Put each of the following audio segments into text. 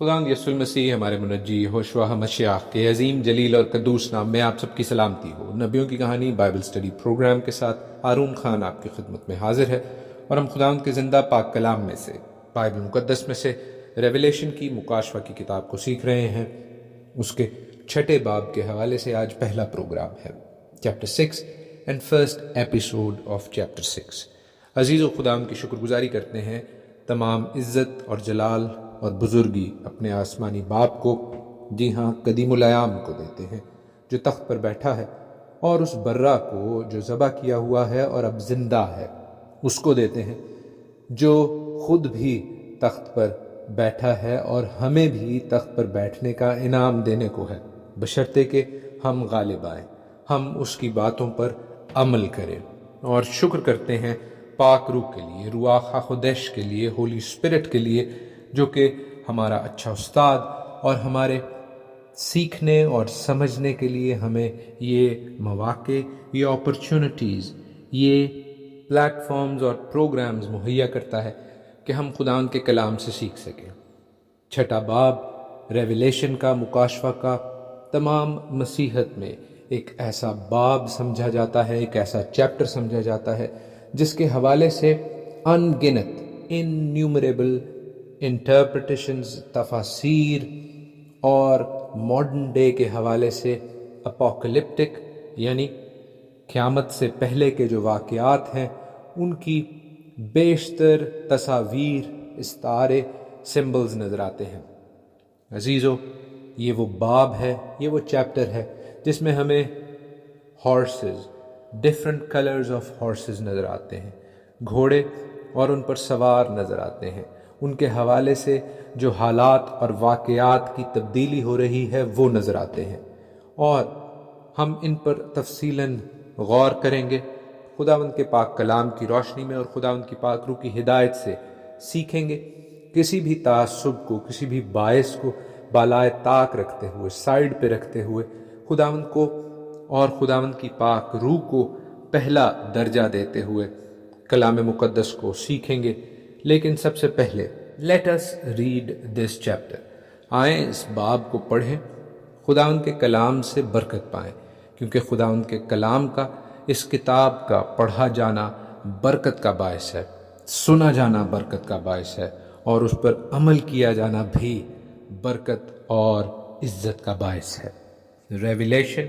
خداوند یسوع المسیح ہمارے منجی ہوشواہ مشیاخ کے عظیم جلیل اور قدوس نام میں آپ سب کی سلامتی ہو۔ نبیوں کی کہانی بائبل سٹڈی پروگرام کے ساتھ ہارون خان آپ کی خدمت میں حاضر ہے، اور ہم خداوند کے زندہ پاک کلام میں سے، بائبل مقدس میں سے ریویلیشن کی مکاشفہ کی کتاب کو سیکھ رہے ہیں۔ اس کے 6 باب کے حوالے سے آج پہلا پروگرام ہے، chapter 6 and first episode of chapter 6۔ عزیز و خداوند کی شکر گزاری کرتے ہیں، تمام عزت اور جلال اور بزرگی اپنے آسمانی باپ کو، جی ہاں قدیم الایام کو دیتے ہیں جو تخت پر بیٹھا ہے، اور اس برہ کو جو ذبح کیا ہوا ہے اور اب زندہ ہے اس کو دیتے ہیں جو خود بھی تخت پر بیٹھا ہے اور ہمیں بھی تخت پر بیٹھنے کا انعام دینے کو ہے، بشرطے کہ ہم غالب آئیں، ہم اس کی باتوں پر عمل کریں۔ اور شکر کرتے ہیں پاک روح کے لیے، رواح خدش کے لیے، ہولی اسپرٹ کے لیے، جو کہ ہمارا اچھا استاد اور ہمارے سیکھنے اور سمجھنے کے لیے ہمیں یہ مواقع، یہ اپرچونٹیز، یہ پلیٹ فارمز اور پروگرامز مہیا کرتا ہے کہ ہم خداوند کے کلام سے سیکھ سکیں۔ 6 باب ریویلیشن کا، مکاشفہ کا، تمام مسیحت میں ایک ایسا باب سمجھا جاتا ہے، ایک ایسا چیپٹر سمجھا جاتا ہے جس کے حوالے سے ان گنت انیومریبل انٹرپریٹیشنز، تفاسیر، اور ماڈرن ڈے کے حوالے سے اپوکلپٹک یعنی قیامت سے پہلے کے جو واقعات ہیں ان کی بیشتر تصاویر، استعارے، سمبلز نظر آتے ہیں۔ عزیزو، یہ وہ باب ہے، یہ وہ چیپٹر ہے جس میں ہمیں horses, different colours of horses نظر آتے ہیں، گھوڑے اور ان پر سوار نظر آتے ہیں، ان کے حوالے سے جو حالات اور واقعات کی تبدیلی ہو رہی ہے وہ نظر آتے ہیں، اور ہم ان پر تفصیلاً غور کریں گے خداوند کے پاک کلام کی روشنی میں، اور خداوند کی پاک روح کی ہدایت سے سیکھیں گے، کسی بھی تعصب کو، کسی بھی باعث کو بالائے طاق رکھتے ہوئے، سائیڈ پہ رکھتے ہوئے، خداوند کو اور خداوند کی پاک روح کو پہلا درجہ دیتے ہوئے کلام مقدس کو سیکھیں گے۔ لیکن سب سے پہلے let us read this chapter, آئیں اس باب کو پڑھیں، خداوند کے کلام سے برکت پائیں، کیونکہ خداوند کے کلام کا، اس کتاب کا پڑھا جانا برکت کا باعث ہے، سنا جانا برکت کا باعث ہے، اور اس پر عمل کیا جانا بھی برکت اور عزت کا باعث ہے۔ ریویلیشن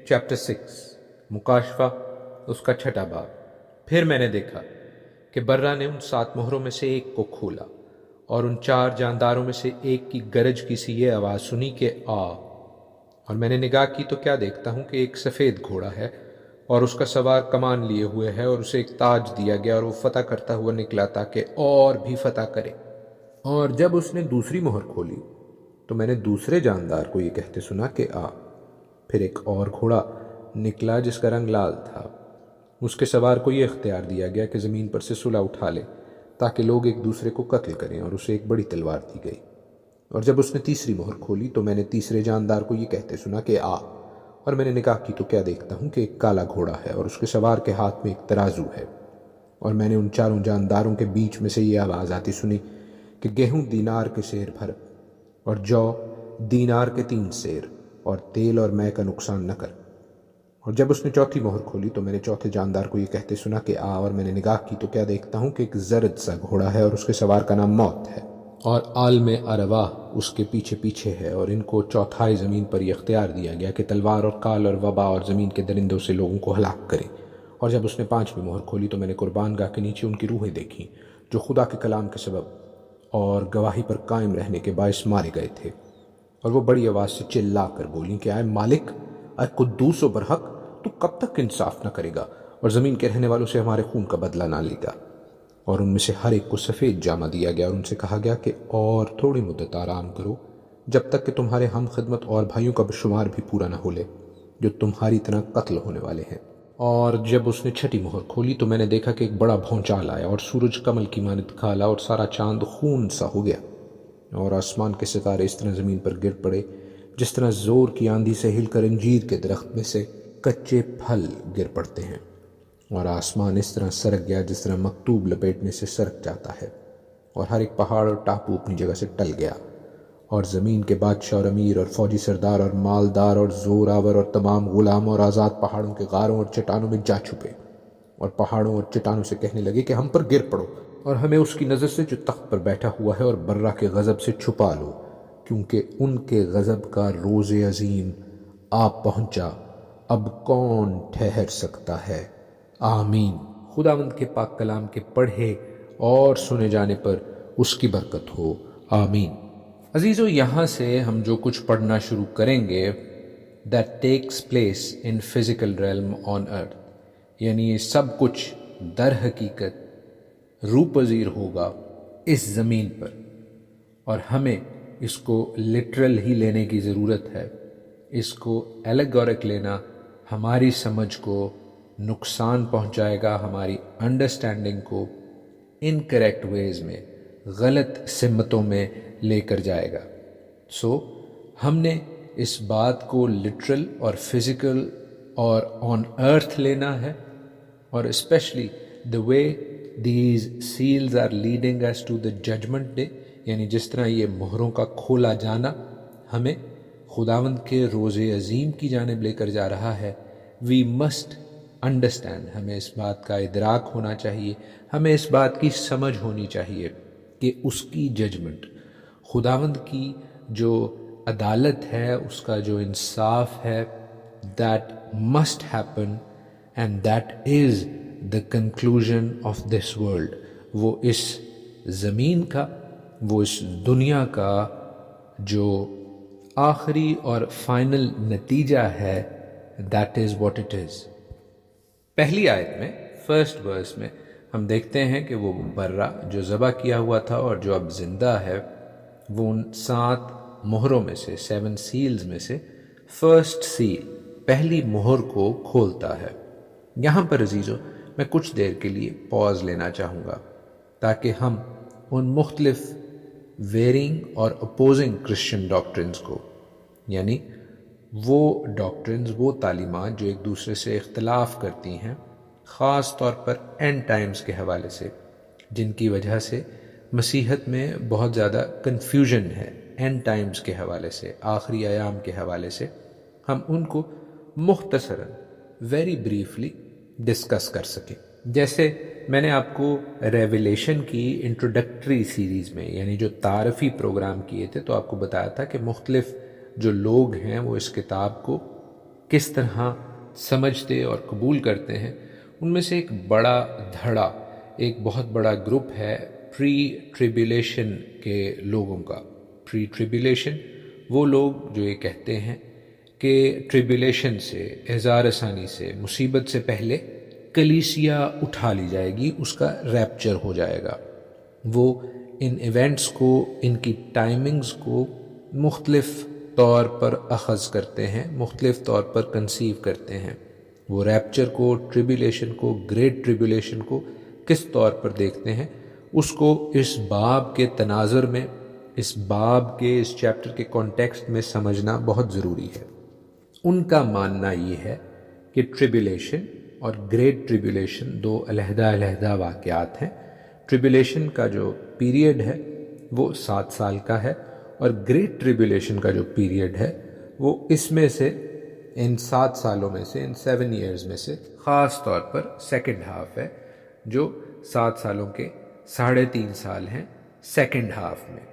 چیپٹر 6، مکاشفہ اس کا 6 باب۔ پھر میں نے دیکھا کہ برہ نے ان 7 مہروں میں سے ایک کو کھولا، اور ان 4 جانداروں میں سے ایک کی گرج کی سی یہ آواز سنی کہ آ۔ اور میں نے نگاہ کی تو کیا دیکھتا ہوں کہ ایک سفید گھوڑا ہے، اور اس کا سوار کمان لیے ہوئے ہے، اور اسے ایک تاج دیا گیا، اور وہ فتح کرتا ہوا نکلا تاکہ اور بھی فتح کرے۔ اور جب اس نے دوسری مہر کھولی تو میں نے دوسرے جاندار کو یہ کہتے سنا کہ آ۔ پھر ایک اور گھوڑا نکلا جس کا رنگ لال تھا، اس کے سوار کو یہ اختیار دیا گیا کہ زمین پر سے صلہ اٹھا لے تاکہ لوگ ایک دوسرے کو قتل کریں، اور اسے ایک بڑی تلوار دی گئی۔ اور جب اس نے تیسری مہر کھولی تو میں نے تیسرے جاندار کو یہ کہتے سنا کہ آ۔ اور میں نے نگاہ کی تو کیا دیکھتا ہوں کہ ایک کالا گھوڑا ہے، اور اس کے سوار کے ہاتھ میں ایک ترازو ہے۔ اور میں نے ان 4 جانداروں کے بیچ میں سے یہ آواز آتی سنی کہ گیہوں دینار کے سیر بھر، اور جو دینار کے 3 سیر، اور تیل اور مے کا نقصان نہ کر۔ اور جب اس نے چوتھی مہر کھولی تو میں نے چوتھے جاندار کو یہ کہتے سنا کہ آ۔ اور میں نے نگاہ کی تو کیا دیکھتا ہوں کہ ایک زرد سا گھوڑا ہے، اور اس کے سوار کا نام موت ہے، اور عالم ارواح اس کے پیچھے پیچھے ہے، اور ان کو چوتھائی زمین پر یہ اختیار دیا گیا کہ تلوار اور کال اور وبا اور زمین کے درندوں سے لوگوں کو ہلاک کریں۔ اور جب اس نے 5ویں مہر کھولی تو میں نے قربان گاہ کے نیچے ان کی روحیں دیکھیں جو خدا کے کلام کے سبب اور گواہی پر قائم رہنے کے باعث مارے گئے تھے، اور وہ بڑی آواز سے چلا کر بولیں کہ اے مالک، اے قدوس و برحق، تو کب تک انصاف نہ کرے گا اور زمین کے رہنے والوں سے ہمارے خون کا بدلہ نہ لے گا؟ اور ان میں سے ہر ایک کو سفید جامہ دیا گیا، اور ان سے کہا گیا کہ اور تھوڑی مدت آرام کرو، جب تک کہ تمہارے ہم خدمت اور بھائیوں کا شمار بھی پورا نہ ہو لے جو تمہاری طرح قتل ہونے والے ہیں۔ اور جب اس نے 6ٹھی مہر کھولی تو میں نے دیکھا کہ ایک بڑا بھونچال آیا، اور سورج کمل کی مانند کالا، اور سارا چاند خون سا ہو گیا، اور آسمان کے ستارے اس طرح زمین پر گر پڑے جس طرح زور کی آندھی سے ہل کر انجیر کے درخت میں سے کچے پھل گر پڑتے ہیں، اور آسمان اس طرح سرک گیا جس طرح مکتوب لپیٹنے سے سرک جاتا ہے، اور ہر ایک پہاڑ اور ٹاپو اپنی جگہ سے ٹل گیا، اور زمین کے بادشاہ اور امیر اور فوجی سردار اور مالدار اور زور آور اور تمام غلام اور آزاد پہاڑوں کے غاروں اور چٹانوں میں جا چھپے اور پہاڑوں اور چٹانوں سے کہنے لگے کہ ہم پر گر پڑو اور ہمیں اس کی نظر سے جو تخت پر بیٹھا ہوا ہے اور برہ کے غضب سے چھپا لو، کیونکہ ان کے غضب کا روز عظیم آ پہنچا، اب کون ٹھہر سکتا ہے؟ آمین۔ خداوند کے پاک کلام کے پڑھے اور سنے جانے پر اس کی برکت ہو، آمین۔ عزیزو، یہاں سے ہم جو کچھ پڑھنا شروع کریں گے that takes place in physical realm on earth، یعنی یہ سب کچھ در حقیقت روپذیر ہوگا اس زمین پر، اور ہمیں اس کو لٹرل ہی لینے کی ضرورت ہے۔ اس کو ایلیگورک لینا ہماری سمجھ کو نقصان پہنچائے گا، ہماری انڈرسٹینڈنگ کو انکریکٹ ویز میں، غلط سمتوں میں لے کر جائے گا۔ ہم نے اس بات کو لٹرل اور فزیکل اور آن ارتھ لینا ہے، اور especially the way these seals are leading us to the judgment day، یعنی جس طرح یہ مہروں کا کھولا جانا ہمیں خداوند کے روز عظیم کی جانب لے کر جا رہا ہے۔ we must understand، ہمیں اس بات کا ادراک ہونا چاہیے، ہمیں اس بات کی سمجھ ہونی چاہیے کہ اس کی ججمنٹ، خداوند کی جو عدالت ہے، اس کا جو انصاف ہے، that must happen and that is the conclusion of this world، وہ اس زمین کا، وہ اس دنیا کا جو آخری اور فائنل نتیجہ ہے، that is what it is۔ پہلی آیت میں، فرسٹ ورس میں ہم دیکھتے ہیں کہ وہ برہ جو ذبح کیا ہوا تھا اور جو اب زندہ ہے، وہ ان 7 مہروں میں سے، 7 سیلز میں سے فرسٹ سیل، پہلی مہر کو کھولتا ہے۔ یہاں پر عزیزو میں کچھ دیر کے لیے پاز لینا چاہوں گا تاکہ ہم ان مختلف ویرینگ اور اپوزنگ کرسچن ڈاکٹرنز کو، یعنی وہ ڈاکٹرنز، وہ تعلیمات جو ایک دوسرے سے اختلاف کرتی ہیں، خاص طور پر اینڈ ٹائمز کے حوالے سے، جن کی وجہ سے مسیحت میں بہت زیادہ کنفیوژن ہے، اینڈ ٹائمز کے حوالے سے، آخری ایام کے حوالے سے، ہم ان کو مختصراً ویری بریفلی ڈسکس کر سکیں۔ جیسے میں نے آپ کو ریویلیشن کی انٹروڈکٹری سیریز میں، یعنی جو تعارفی پروگرام کیے تھے، تو آپ کو بتایا تھا کہ مختلف جو لوگ ہیں وہ اس کتاب کو کس طرح سمجھتے اور قبول کرتے ہیں۔ ان میں سے ایک بڑا دھڑا، ایک بہت بڑا گروپ ہے پری ٹریبیولیشن کے لوگوں کا۔ پری ٹریبیولیشن وہ لوگ جو یہ کہتے ہیں کہ ٹریبیولیشن سے، اظہار ثانی سے، مصیبت سے پہلے کلیسیا اٹھا لی جائے گی، اس کا ریپچر ہو جائے گا۔ وہ ان ایونٹس کو، ان کی ٹائمنگز کو مختلف طور پر اخذ کرتے ہیں، مختلف طور پر کنسیو کرتے ہیں۔ وہ ریپچر کو، ٹریبیولیشن کو، گریٹ ٹریبیولیشن کو کس طور پر دیکھتے ہیں، اس کو اس باب کے تناظر میں، اس باب کے، اس چیپٹر کے کانٹیکسٹ میں سمجھنا بہت ضروری ہے۔ ان کا ماننا یہ ہے کہ ٹریبیولیشن اور گریٹ ٹریبیولیشن 2 علیحدہ علیحدہ واقعات ہیں۔ ٹریبیولیشن کا جو پیریڈ ہے وہ 7 سال کا ہے، اور گریٹ ٹریبیولیشن کا جو پیریڈ ہے وہ اس میں سے، ان 7 سالوں میں سے، ان 7 ایئرز میں سے خاص طور پر سیکنڈ ہاف ہے، جو 7 سالوں کے 3.5 سال ہیں سیکنڈ ہاف میں۔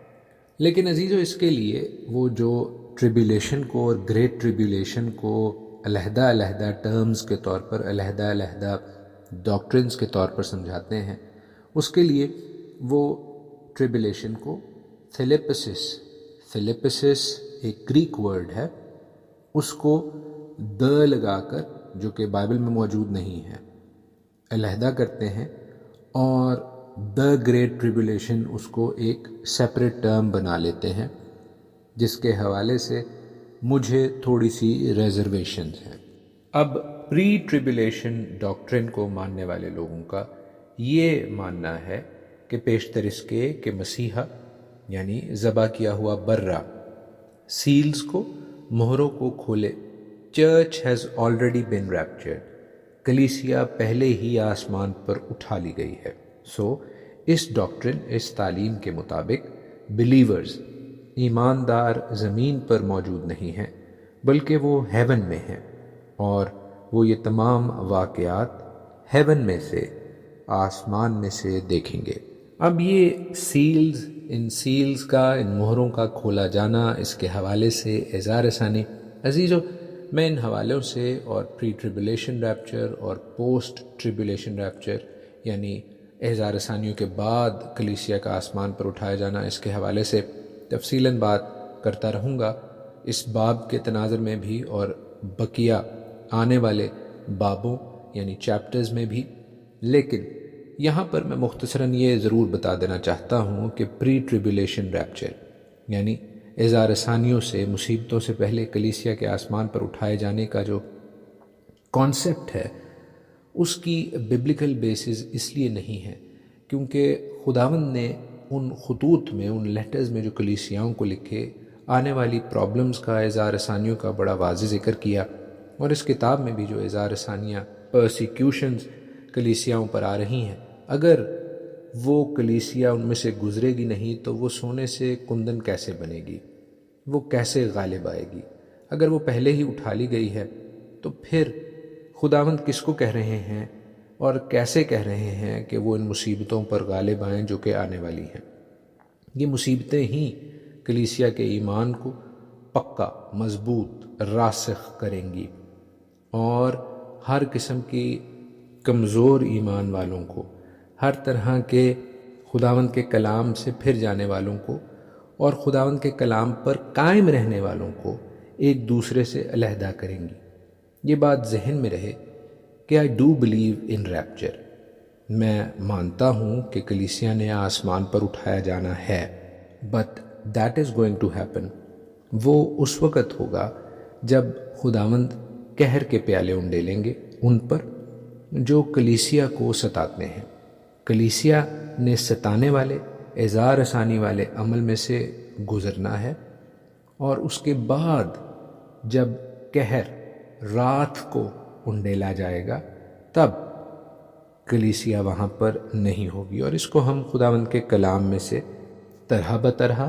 لیکن عزیزو، اس کے لیے وہ جو ٹریبیولیشن کو اور گریٹ ٹریبیولیشن کو علیحدہ علیحدہ ٹرمز کے طور پر، علیحدہ علیحدہ ڈاکٹرنز کے طور پر سمجھاتے ہیں، اس کے لیے وہ ٹریبیولیشن کو فلپسس ایک گریک ورڈ ہے، اس کو لگا کر، جو کہ بائبل میں موجود نہیں ہے، علیحدہ کرتے ہیں، اور گریٹ ٹریبیولیشن اس کو ایک سیپریٹ ٹرم بنا لیتے ہیں، جس کے حوالے سے مجھے تھوڑی سی ریزرویشنز ہیں۔ اب پری ٹریبیولیشن ڈاکٹرن کو ماننے والے لوگوں کا یہ ماننا ہے کہ پیشتر اس کے کہ مسیحا، یعنی ذبح کیا ہوا برہ، سیلز کو، مہروں کو کھولے۔ چرچ ہیز آلریڈی بین ریپچرڈ، کلیسیا پہلے ہی آسمان پر اٹھا لی گئی ہے۔ اس ڈاکٹرن، اس تعلیم کے مطابق بلیورز ایماندار زمین پر موجود نہیں ہیں بلکہ وہ ہیون میں ہیں، اور وہ یہ تمام واقعات ہیون میں سے، آسمان میں سے دیکھیں گے۔ اب یہ سیلز، ان سیلز کا، ان مہروں کا کھولا جانا، اس کے حوالے سے اظہار ثانی عزیزو، میں ان حوالوں سے اور پری ٹریبولیشن ریپچر اور پوسٹ ٹریبولیشن ریپچر یعنی اظہار ثانیوں کے بعد کلیسیا کا آسمان پر اٹھایا جانا، اس کے حوالے سے تفصیلاً بات کرتا رہوں گا اس باب کے تناظر میں بھی اور بقیہ آنے والے بابوں یعنی چیپٹرز میں بھی، لیکن یہاں پر میں مختصراً یہ ضرور بتا دینا چاہتا ہوں کہ پری ٹریبولیشن ریپچر یعنی اظہار ثانیوں سے، مصیبتوں سے پہلے کلیسیا کے آسمان پر اٹھائے جانے کا جو کانسیپٹ ہے، اس کی ببلیکل بیسز اس لیے نہیں ہے کیونکہ خداوند نے ان خطوط میں، ان لیٹرز میں جو کلیسیاؤں کو لکھے، آنے والی پرابلمز کا، اظہار ثانیوں کا بڑا واضح ذکر کیا، اور اس کتاب میں بھی جو اظہار ثانیہ پرسیکیوشنز کلیسیاؤں پر آ رہی ہیں، اگر وہ کلیسیا ان میں سے گزرے گی نہیں تو وہ سونے سے کندن کیسے بنے گی، وہ کیسے غالب آئے گی؟ اگر وہ پہلے ہی اٹھا لی گئی ہے تو پھر خداوند کس کو کہہ رہے ہیں اور کیسے کہہ رہے ہیں کہ وہ ان مصیبتوں پر غالب آئیں جو کہ آنے والی ہیں؟ یہ مصیبتیں ہی کلیسیا کے ایمان کو پکا، مضبوط، راسخ کریں گی، اور ہر قسم کی کمزور ایمان والوں کو، ہر طرح کے خداوند کے کلام سے پھر جانے والوں کو اور خداوند کے کلام پر قائم رہنے والوں کو ایک دوسرے سے علیحدہ کریں گی۔ یہ بات ذہن میں رہے کہ I do believe in rupture, میں مانتا ہوں کہ کلیسیا نے آسمان پر اٹھایا جانا ہے، but that is going to happen. وہ اس وقت ہوگا جب خداوند قہر کے پیالے انڈیلیں گے ان پر جو کلیسیا کو ستاتے ہیں۔ کلیسیا نے ستانے والے، اظہار ثانی والے عمل میں سے گزرنا ہے، اور اس کے بعد جب قہر رات کو انڈیلا جائے گا تب کلیسیا وہاں پر نہیں ہوگی، اور اس کو ہم خداوند کے کلام میں سے طرح بطرح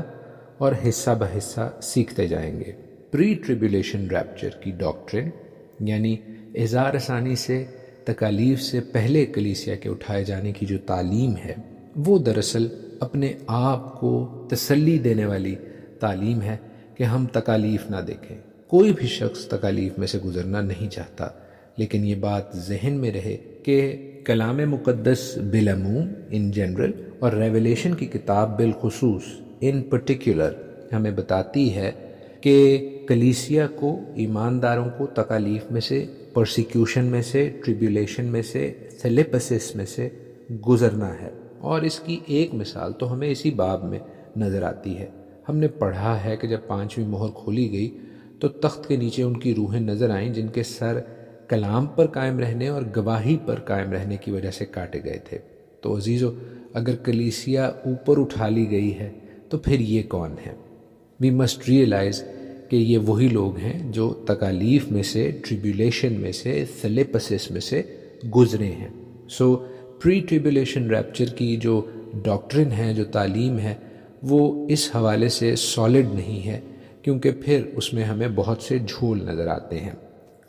اور حصہ بحصہ سیکھتے جائیں گے۔ پری ٹریبولیشن ریپچر کی ڈاکٹرن یعنی اظہار ثانی سے، تکالیف سے پہلے کلیسیا کے اٹھائے جانے کی جو تعلیم ہے، وہ دراصل اپنے آپ کو تسلی دینے والی تعلیم ہے کہ ہم تکالیف نہ دیکھیں۔ کوئی بھی شخص تکالیف میں سے گزرنا نہیں چاہتا، لیکن یہ بات ذہن میں رہے کہ کلام مقدس بالعموم ان جنرل اور ریویلیشن کی کتاب بالخصوص ان پرٹیکولر ہمیں بتاتی ہے کہ کلیسیا کو، ایمانداروں کو تکالیف میں سے، پرسیکیوشن میں سے، ٹریبیولیشن میں سے، سلیپسس میں سے گزرنا ہے، اور اس کی ایک مثال تو ہمیں اسی باب میں نظر آتی ہے۔ ہم نے پڑھا ہے کہ جب 5ویں مہر کھولی گئی تو تخت کے نیچے ان کی روحیں نظر آئیں جن کے سر کلام پر قائم رہنے اور گواہی پر قائم رہنے کی وجہ سے کاٹے گئے تھے۔ تو عزیزو، اگر کلیسیا اوپر اٹھا لی گئی ہے تو پھر یہ کون ہے؟ وی مسٹ ریئلائز کہ یہ وہی لوگ ہیں جو تکالیف میں سے، ٹریبیولیشن میں سے، سلیپسس میں سے گزرے ہیں۔ سو پری ٹریبیولیشن ریپچر کی جو ڈاکٹرن ہے، جو تعلیم ہے، وہ اس حوالے سے سالڈ نہیں ہے، کیونکہ پھر اس میں ہمیں بہت سے جھول نظر آتے ہیں۔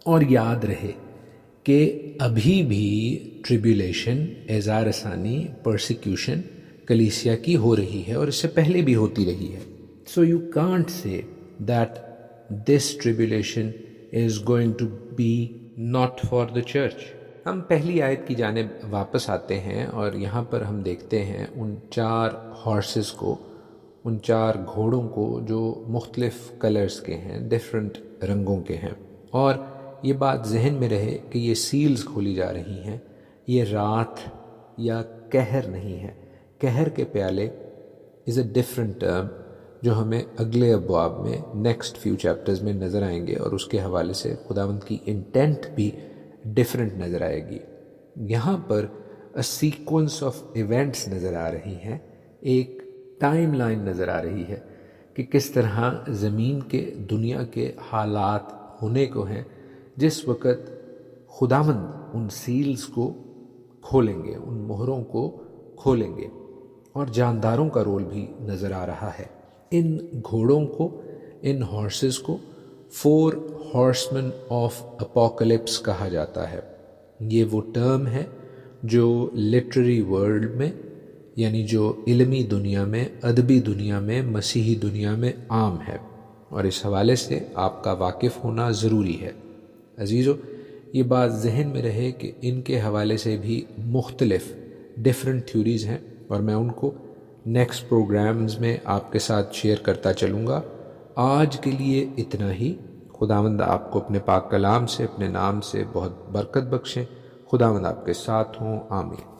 اور یاد رہے کہ ابھی بھی ٹریبیولیشن، اظہار ثانی، پرسیکیوشن کلیسیا کی ہو رہی ہے اور اس سے پہلے بھی ہوتی رہی ہے۔ So you can't see that this tribulation is going to be not for the church. ہم پہلی آیت کی جانب واپس آتے ہیں اور یہاں پر ہم دیکھتے ہیں ان 4 ہارسز کو، ان 4 گھوڑوں کو جو مختلف کلرز کے ہیں، ڈیفرنٹ رنگوں کے ہیں، اور یہ بات ذہن میں رہے کہ یہ سیلز کھولی جا رہی ہیں، یہ رات یا قہر نہیں ہے۔ قہر کے پیالے از اے ڈیفرنٹ ٹرم جو ہمیں اگلے ابواب میں، نیکسٹ فیو چیپٹرز میں نظر آئیں گے، اور اس کے حوالے سے خداوند کی انٹینٹ بھی ڈیفرنٹ نظر آئے گی۔ یہاں پر سیکوینس آف ایونٹس نظر آ رہی ہیں، ایک ٹائم لائن نظر آ رہی ہے کہ کس طرح زمین کے، دنیا کے حالات ہونے کو ہیں جس وقت خداوند ان سیلز کو کھولیں گے، ان مہروں کو کھولیں گے، اور جانداروں کا رول بھی نظر آ رہا ہے۔ ان گھوڑوں کو، ان ہارسز کو 4 ہارسمن آف اپوکلپس کہا جاتا ہے۔ یہ وہ ٹرم ہے جو لٹریری ورلڈ میں، یعنی جو علمی دنیا میں، ادبی دنیا میں، مسیحی دنیا میں عام ہے، اور اس حوالے سے آپ کا واقف ہونا ضروری ہے۔ عزیزو، یہ بات ذہن میں رہے کہ ان کے حوالے سے بھی مختلف ڈیفرنٹ تھیوریز ہیں، اور میں ان کو نیکسٹ پروگرامز میں آپ کے ساتھ شیئر کرتا چلوں گا۔ آج کے لیے اتنا ہی۔ خداوند آپ کو اپنے پاک کلام سے، اپنے نام سے بہت برکت بخشیں۔ خداوند آپ کے ساتھ ہوں، آمین۔